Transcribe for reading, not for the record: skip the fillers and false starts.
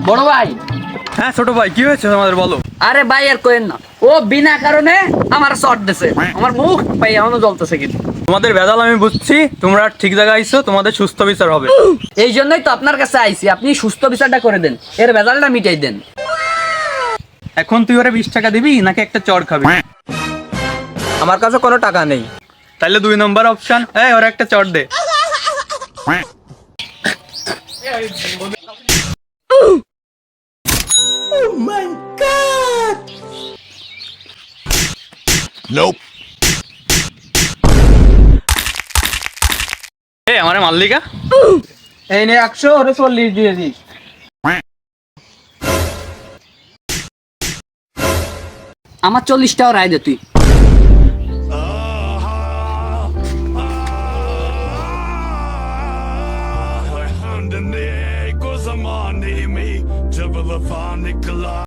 বড় ভাই। হ্যাঁ ছোট ভাই, কি হয়েছে তোমাদের বলো। আরে ভাই আর কোয়েন না, ও বিনা কারণে আমার শর্ট দিছে, আমার মুখ ভাই এখনো জ্বলতেছে কিন্তু। তোমাদের ভেজাল আমি বুঝছি, তোমরা ঠিক জায়গায় আইছো, তোমাদের সুস্থ বিচার হবে। এই জন্যই তো আপনার কাছে আইছি, আপনি সুস্থ বিচারটা করে দেন, এর ভেজালটা মিটাই দেন। এখন তুই ওরা 20 টাকা দিবি নাকি একটা চড় খাবি? আমার কাছে কোনো টাকা নেই। তাহলে 2 নম্বর অপশন, এই ওরা একটা চড় দে। এই আমারে মাল্লিকা। এই নে 100, ওরে 40 দিয়ে দিস। আমার 40টাও রায় দে তুই। Hande ne, ko zamani mi, jab lafani kala.